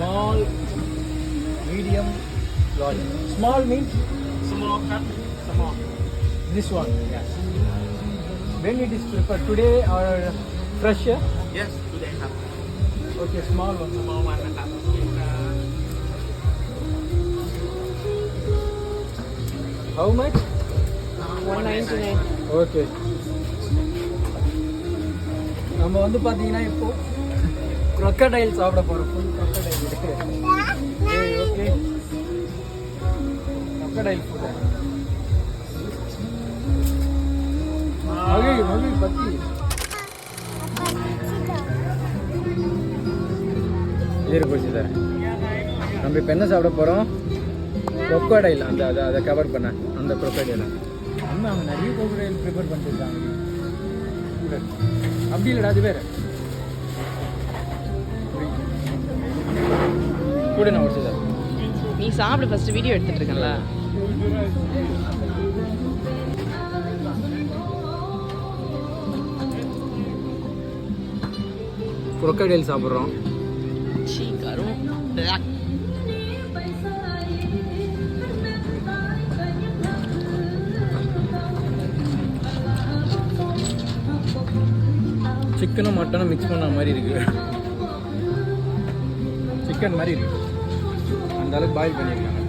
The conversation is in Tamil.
small, medium, large. Small means Small cut, small. this one. Yes. When it is prepared today or fresh? Yes, today cut. Okay, small one. Small one cut. How much? 199. Okay. நம்ம வந்து பாத்தீங்கன்னா இப்போ crocodile சாப்பிட போறோம். full crocodile. Okay. Crocodile food. மகி பத்தி. ஏறு போச்சு சார். நம்ம இப்போ என்ன சாப்பிட போறோம்? crocodile அந்த கவர் பண்ண அந்த crocodile. அம்மா அவங்க நிறைய crocodile ப்ரிப்பேர் பண்ணிருக்காங்க. அப்படி இல்லடா அது வேற. கூட நான் ஒரு சார். நீ சாப்பிடு ஃபர்ஸ்ட் வீடியோ எடுத்துட்டு இருக்கல. crocodile சாப்பிடுறோம். சீக்கிரம். சிக்கனும் மட்டனும் மிக்ஸ் பண்ண மாதிரி இருக்கு. சிக்கன் மாதிரி இருக்கு. அந்த அளவுக்கு பாயில் பண்ணியிருக்காங்க.